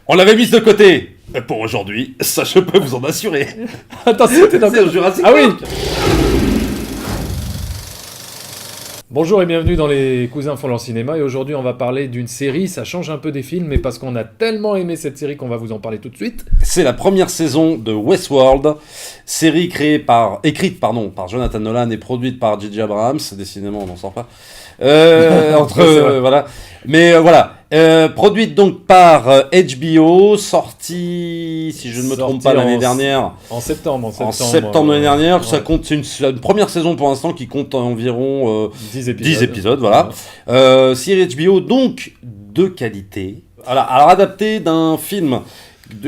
On l'avait mise de côté. Pour aujourd'hui, ça je peux vous en assurer. Attends, c'était dans C'est Jurassic Ah Park. oui. Bonjour et bienvenue dans Les Cousins font leur cinéma. Et aujourd'hui, on va parler d'une série. Ça change un peu des films, mais parce qu'on a tellement aimé cette série qu'on va vous en parler tout de suite. C'est la première saison de Westworld, série écrite par Jonathan Nolan et produite par J.J. Abrams. Décidément, on n'en sort pas. Voilà. Mais voilà. Produite donc par HBO, sortie, si je ne me trompe pas, l'année dernière. En septembre De l'année dernière. Ça compte, c'est une première saison pour l'instant qui compte environ 10 épisodes. Voilà. Série HBO, donc de qualité. Alors adapté d'un film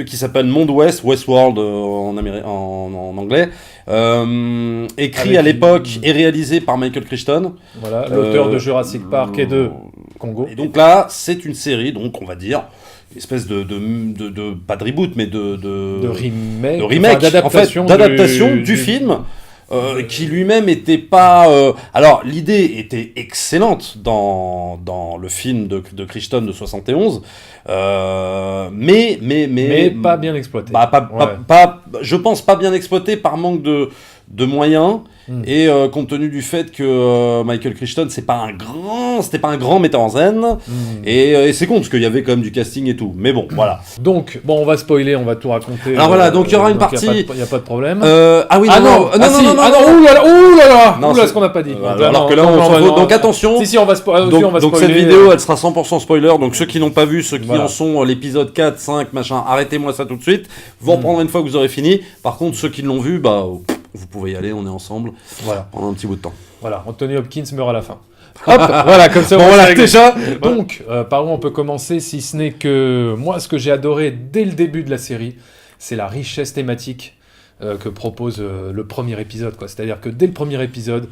qui s'appelle Monde Ouest, Westworld en anglais, écrit Avec à l'époque et réalisé par Michael Crichton. Voilà, l'auteur de Jurassic Park et de Congo. Et donc là, c'est une série, donc on va dire, une espèce de pas de reboot, mais de remake, d'adaptation, en fait, d'adaptation du film. Qui lui-même était pas... Alors, l'idée était excellente dans le film de Crichton de 71, mais pas bien exploité. Je pense pas bien exploité par manque de moyens, et compte tenu du fait que Michael Crichton c'était pas un grand metteur en scène, et c'est con parce qu'il y avait quand même du casting et tout, mais bon, voilà. Donc on va spoiler, on va tout raconter. Alors voilà, donc il y aura une partie, il y a pas de problème. Ah oui, non, oula, ce qu'on n'a pas dit. Alors que là on s'en fout, donc attention. Si on va spoiler. Donc cette vidéo elle sera 100% spoiler, donc ceux qui n'ont pas vu, ceux qui en sont l'épisode 4, 5, machin, arrêtez-moi ça tout de suite, vous reprendrez une fois que vous aurez fini. Par contre ceux qui l'ont vu, vous pouvez y aller, on est ensemble pendant un petit bout de temps. Voilà, Anthony Hopkins meurt à la fin. Hop, voilà, comme ça. Bon, voilà, déjà. Donc, par où on peut commencer, si ce n'est que moi, ce que j'ai adoré dès le début de la série, c'est la richesse thématique que propose le premier épisode, quoi. C'est-à-dire que dès le premier épisode,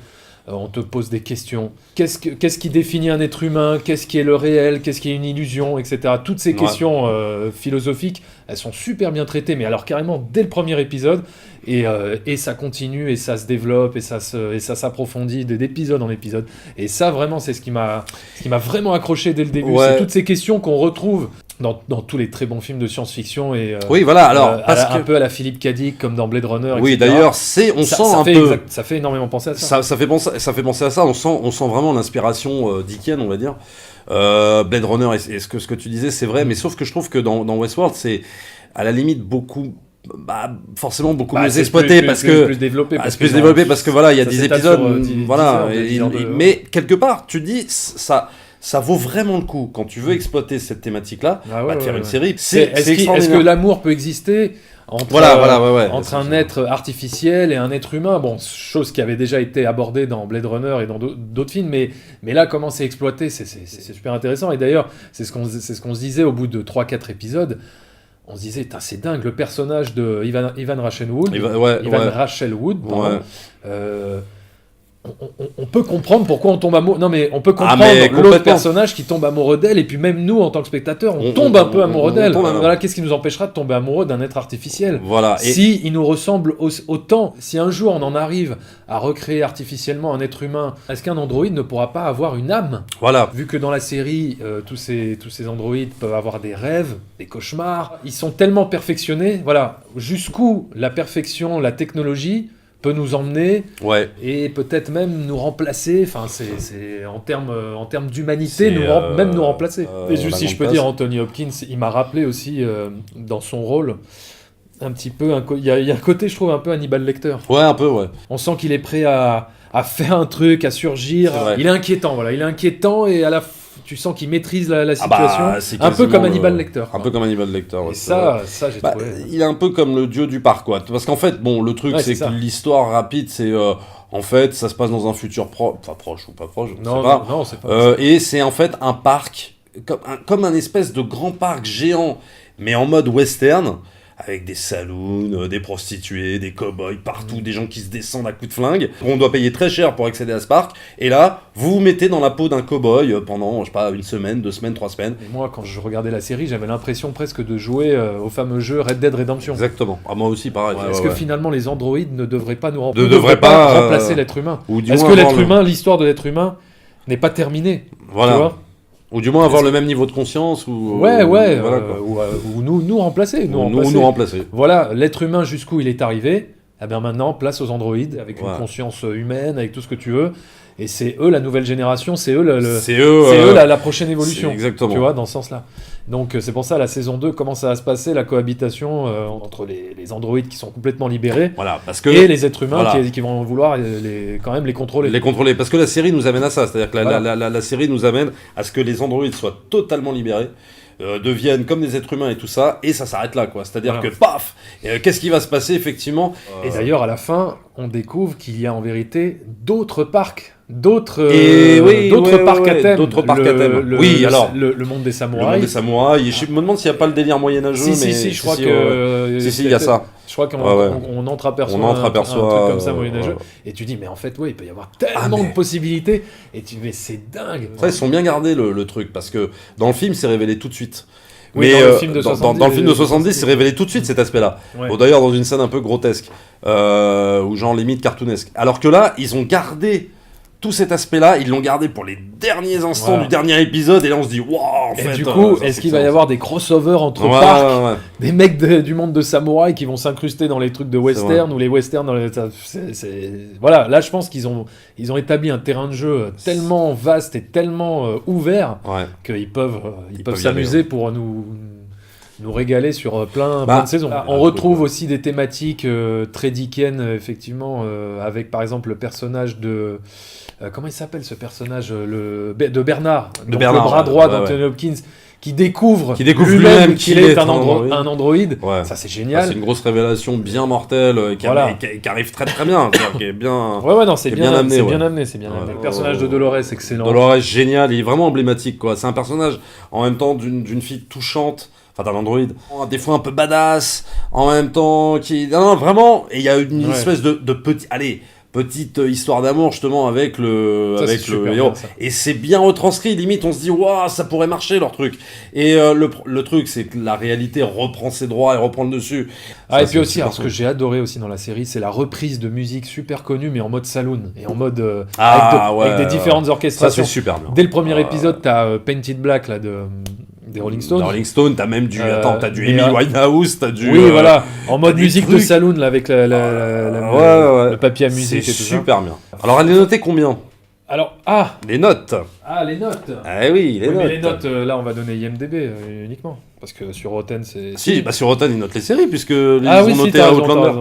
on te pose des questions. Qu'est-ce qui définit un être humain ? Qu'est-ce qui est le réel ? Qu'est-ce qui est une illusion ? Etc. Toutes ces questions philosophiques, elles sont super bien traitées, mais alors carrément dès le premier épisode, et ça continue, et ça se développe, et ça s'approfondit d'épisode en épisode. Et ça, vraiment, c'est ce qui m'a vraiment accroché dès le début. Ouais. C'est toutes ces questions qu'on retrouve dans tous les très bons films de science-fiction, et oui, voilà, alors un peu à la Philippe K. Dick, comme dans Blade Runner, etc. Oui, d'ailleurs, ça fait énormément penser à ça. Ça fait penser à ça. On sent vraiment l'inspiration dickienne, on va dire. Blade Runner, et ce que tu disais, c'est vrai, mais sauf que je trouve que dans Westworld, c'est à la limite forcément beaucoup mieux exploité, parce que plus développé, parce que voilà, il y a 10 épisodes, voilà, mais quelque part, tu dis ça vaut vraiment le coup quand tu veux exploiter cette thématique-là, de faire une série. Est-ce que l'amour peut exister entre un être artificiel et un être humain? Bon, chose qui avait déjà été abordée dans Blade Runner et dans d'autres films, mais là, comment c'est exploité, c'est super intéressant. Et d'ailleurs, c'est ce qu'on se disait au bout de 3-4 épisodes. On se disait, c'est dingue, le personnage de Ivan Rachel Wood, on peut comprendre pourquoi on tombe amoureux. Non, mais on peut comprendre l'autre personnage qui tombe amoureux d'elle, et puis même nous, en tant que spectateurs, on tombe un peu amoureux d'elle. Voilà, qu'est-ce qui nous empêchera de tomber amoureux d'un être artificiel ? Voilà. Si il nous ressemble autant, si un jour on en arrive à recréer artificiellement un être humain, est-ce qu'un androïde ne pourra pas avoir une âme ? Voilà. Vu que dans la série, tous ces androïdes peuvent avoir des rêves, des cauchemars, ils sont tellement perfectionnés. Voilà, jusqu'où la perfection, la technologie peut nous emmener, et peut-être même nous remplacer. Enfin, c'est en termes d'humanité, même nous remplacer. Et juste, si je peux dire, Anthony Hopkins, il m'a rappelé aussi dans son rôle un petit peu. Il y a un côté, je trouve, un peu Hannibal Lecter. Ouais, un peu, ouais. On sent qu'il est prêt à faire un truc, à surgir. Il est inquiétant, voilà. Il est inquiétant, et à la tu sens qu'il maîtrise la situation, un peu comme Hannibal Lecter. Un peu comme Hannibal Lecter. Et ça j'ai trouvé. Il est un peu comme le dieu du parc, quoi. Parce qu'en fait, le truc, c'est que l'histoire rapide, c'est en fait, ça se passe dans un futur proche ou pas proche, je sais pas. Non, c'est pas. Et c'est en fait un parc, comme un espèce de grand parc géant, mais en mode western. Avec des saloons, des prostituées, des cow-boys partout, des gens qui se descendent à coups de flingue. On doit payer très cher pour accéder à ce parc. Et là, vous vous mettez dans la peau d'un cow-boy pendant, je sais pas, 1 semaine, 2 semaines, 3 semaines. Et moi, quand je regardais la série, j'avais l'impression presque de jouer au fameux jeu Red Dead Redemption. Exactement. Moi aussi, pareil. Est-ce que finalement, les androïdes ne devraient pas pas remplacer l'être humain ? Est-ce que l'être humain, l'histoire de l'être humain, n'est pas terminée ? Voilà. Tu vois ? Ou du moins avoir le même niveau de conscience. Voilà, ou nous remplacer. Nous remplacer. Voilà, l'être humain jusqu'où il est arrivé. Eh bien maintenant, place aux androïdes, avec une conscience humaine, avec tout ce que tu veux. Et c'est eux la nouvelle génération, c'est eux, la prochaine évolution. Exactement. Tu vois, dans ce sens-là. Donc c'est pour ça, la saison 2, comment ça va se passer, la cohabitation entre les androïdes qui sont complètement libérés et les êtres humains qui vont vouloir quand même les contrôler. Les contrôler, parce que la série nous amène à ça. C'est-à-dire que la série nous amène à ce que les androïdes soient totalement libérés. Deviennent comme des êtres humains et tout ça, et ça s'arrête là, quoi. C'est-à-dire que paf, qu'est-ce qui va se passer effectivement Et d'ailleurs, à la fin, on découvre qu'il y a en vérité d'autres parcs, d'autres parcs à thème. D'autres parcs à thème. Le monde des samouraïs. Le monde des samouraïs. Je me demande s'il n'y a pas le délire moyenâgeux. Si, je crois que. Il y a ça. Je crois qu'on entreaperçoit un truc comme ça moyenâgeux. Et tu dis, mais en fait, il peut y avoir tellement de possibilités. Et tu dis, mais c'est dingue. Après, ils sont bien gardés le truc, parce que dans le film, c'est révélé tout de suite. Oui, mais dans le film de 70, dans le film de 70, c'est révélé tout de suite cet aspect-là. Ouais. Bon, d'ailleurs, dans une scène un peu grotesque, ou genre limite cartoonesque. Alors que là, ils ont gardé tout cet aspect-là, ils l'ont gardé pour les derniers instants du dernier épisode, et là on se dit, waouh, en fait. Du coup, est-ce qu'il va y avoir des crossovers entre parcs, des mecs du monde de samouraï qui vont s'incruster dans les trucs de western, ou les westerns dans les... Voilà, là je pense qu'ils ont établi un terrain de jeu tellement vaste et tellement ouvert qu'ils peuvent s'amuser pour nous régaler sur plein de saisons. On retrouve aussi des thématiques très dickiennes, effectivement, avec par exemple le personnage de... comment il s'appelle ce personnage de Bernard, le bras droit d'Anthony Hopkins, qui découvre lui-même qu'il est un androïde. Ouais. Ça, c'est génial. C'est une grosse révélation bien mortelle qui arrive très très bien. Qui est bien, c'est bien amené. Le personnage de Dolores, excellent. Dolores, génial. Il est vraiment emblématique, quoi. C'est un personnage, en même temps, d'une fille touchante. Enfin, d'un androïde, des fois un peu badass, en même temps, vraiment, et il y a une espèce de petite histoire d'amour, justement, avec le héros. Et c'est bien retranscrit, limite, on se dit, waouh, ça pourrait marcher, leur truc. Et le truc, c'est que la réalité reprend ses droits et reprend le dessus. Et puis aussi, ce que j'ai adoré aussi dans la série, c'est la reprise de musique super connue, mais en mode saloon, et en mode, avec des différentes orchestrations. Ça, c'est super bien. Dès le premier épisode, t'as Painted Black, là, des Rolling Stones. Rolling Stones, t'as même t'as du Amy Winehouse, t'as du... Oui, voilà, en mode musique de saloon, là, avec le papier à musique et tout ça. C'est super bien. Alors, elle est notée combien ? Alors, les notes. Les notes. Ah oui, les notes. Mais les notes, là, on va donner IMDb uniquement. Parce que sur Rotten, c'est... Si, sur Rotten, ils notent les séries, puisque ils ont noté Outlander.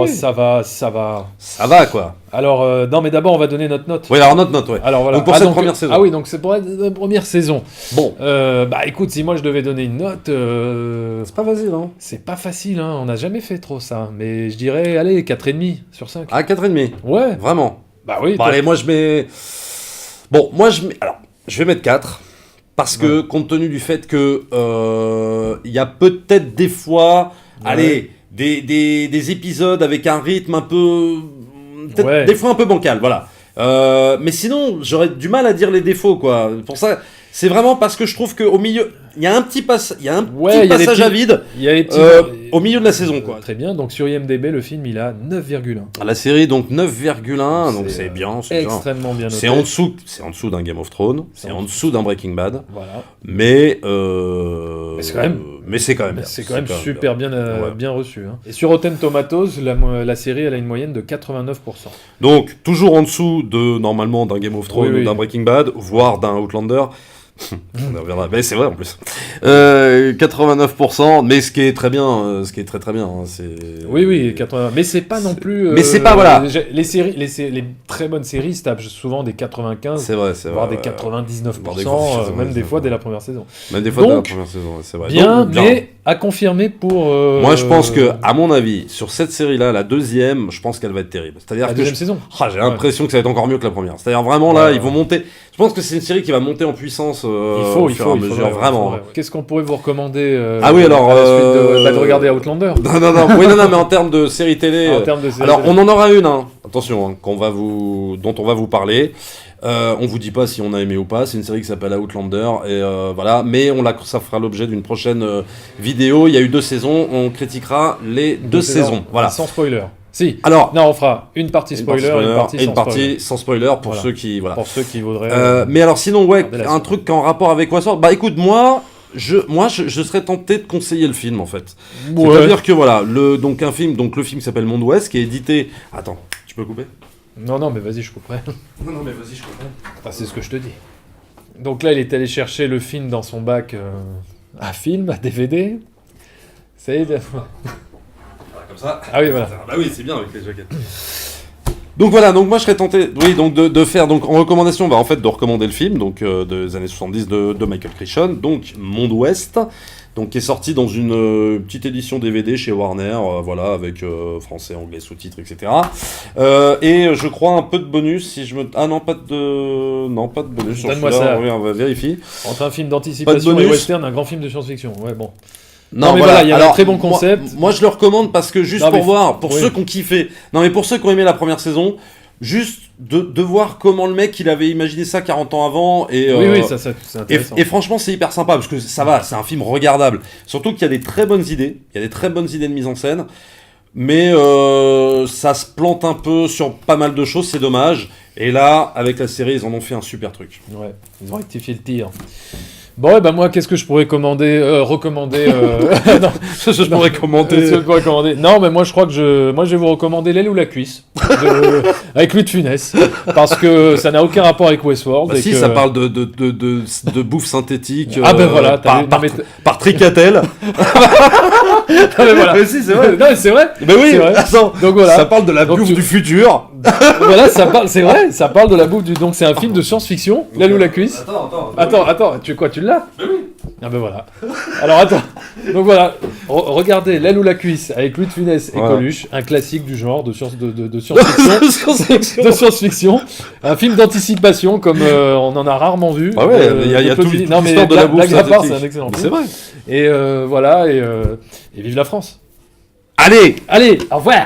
Ça va. Ça va, quoi. Alors, non, mais d'abord, on va donner notre note. Oui, alors notre note, ouais. Alors, voilà. Donc, pour cette première saison. Ah oui, donc c'est pour la première saison. Bon. Écoute, si moi, je devais donner une note... c'est pas facile, hein. C'est pas facile, hein. On n'a jamais fait trop ça. Mais je dirais, allez, 4,5 sur 5. Ah, 4,5 ? Ouais. Vraiment ? Bah oui. Allez, moi, je mets... Alors, je vais mettre 4. Parce que, compte tenu du fait que il y a peut-être des fois, des épisodes avec un rythme un peu... Peut-être des fois un peu bancal, voilà. Mais sinon, j'aurais du mal à dire les défauts, quoi. Pour ça, c'est vraiment parce que je trouve qu'au milieu... Il y a un petit passage à vide au milieu de la saison, quoi. Très bien, donc sur IMDb, le film, il a 9,1. La série, donc 9,1, donc c'est bien. C'est extrêmement bien noté. C'est en dessous d'un Game of Thrones, c'est en dessous d'un Breaking Bad. Voilà. Mais c'est quand même bien. C'est quand même super bien reçu. Hein. Et sur Rotten Tomatoes, la série, elle a une moyenne de 89%. Donc, toujours en dessous normalement d'un Game of Thrones ou d'un Breaking Bad, voire d'un Outlander. On verra. Mais c'est vrai en plus. 89%, mais ce qui est très bien, très bien. Oui, 80. Mais c'est pas non plus. Mais c'est pas voilà. Les très bonnes séries se tapent souvent des 95. C'est vrai. Voire des 99%, même des fois dès la première saison. Même des fois dès la première saison, c'est vrai. Bien, mais à confirmer pour. Moi, je pense que, à mon avis, sur cette série-là, la deuxième, je pense qu'elle va être terrible. C'est-à-dire la deuxième saison. J'ai l'impression que ça va être encore mieux que la première. C'est-à-dire vraiment là, ils vont monter. Je pense que c'est une série qui va monter en puissance au fur et à mesure, vraiment. Qu'est-ce qu'on pourrait vous recommander alors à la suite de regarder Outlander. Non, mais en termes de série télé. Alors, on en aura une, attention, dont on va vous parler. On vous dit pas si on a aimé ou pas, c'est une série qui s'appelle Outlander, et voilà, mais ça fera l'objet d'une prochaine vidéo. Il y a eu 2 saisons, on critiquera les 2 saisons. Voilà. Sans spoiler. Si. Alors, Non, on fera une partie spoiler et une partie sans spoiler. pour Voilà. ceux qui... Voilà. Pour ceux qui voudraient... Mais alors sinon, ouais, Regardez la un série. truc en rapport avec Westworld, bah écoute, moi, je serais tenté de conseiller le film, en fait. Ouais. C'est-à-dire que voilà, le film s'appelle Monde Ouest, qui est édité... Attends, tu peux couper? Non, mais vas-y, je couperai. Non, mais vas-y, je couperai. Ah, c'est ce que je te dis. Donc là, il est allé chercher le film dans son bac à film, à DVD. C'est... Voilà, comme ça. Ah oui, voilà. Bah oui, c'est bien avec les jaquettes. Donc voilà, donc moi je serais tenté, oui, donc de faire donc en recommandation, bah en fait de recommander le film donc des années 70 de Michael Crichton, donc Monde Ouest, donc qui est sorti dans une petite édition DVD chez Warner, voilà, avec français, anglais, sous-titres, etc. Et je crois un peu de bonus si je me, ah non pas de bonus. Sur Donne-moi celui-là, ça. oui, on va vérifier. Entre un film Pas d'anticipation de et bonus. western, un grand film de science-fiction. Ouais, bon. Non, Non, mais voilà, il y a un alors, très bon concept. Moi, je le recommande parce que juste Non, pour mais- voir, pour oui. ceux qui ont kiffé, non mais pour ceux qui ont aimé la première saison, juste de voir comment le mec il avait imaginé ça 40 ans avant et Oui, ça, c'est et, intéressant. et franchement c'est hyper sympa parce que ça va, c'est un film regardable. Surtout qu'il y a des très bonnes idées, il y a des très bonnes idées de mise en scène, mais ça se plante un peu sur pas mal de choses, c'est dommage. Et là, avec la série, ils en ont fait un super truc. Ouais, ils ont rectifié le tir. Bon, ouais, bah moi, qu'est-ce que je pourrais recommander non, Je pourrais commenter. qu'est-ce que je pourrais recommander. Non, mais moi, je crois que je vais vous recommander L'aile ou la cuisse, avec Louis de Funès, parce que ça n'a aucun rapport avec Westworld. Bah et si, que... ça parle de bouffe synthétique. Ah ben voilà, t'as vu- par, non, mais par Tricatel. Non, mais voilà. Mais si, c'est vrai. Non, mais c'est vrai. Ben oui, C'est vrai. attends, Donc voilà. ça parle de la Donc bouffe tu- du futur. Voilà, ça parle, c'est vrai, ça parle de la bouffe du. Donc c'est un film de science-fiction, L'aile ou la cuisse. Attends, tu l'as? Ah ben voilà. Alors attends. Donc voilà, regardez L'aile ou la cuisse avec Louis de Funès et Voilà. Coluche, un classique du genre de science-fiction. De science-fiction, un film d'anticipation comme on en a rarement vu. Ah ouais, il y a Claude tout Villeneuve. Non mais l'histoire de la bouffe blague à part, synthétique. c'est un excellent C'est film. vrai. Et voilà, et vive la France. Allez. Allez, au revoir.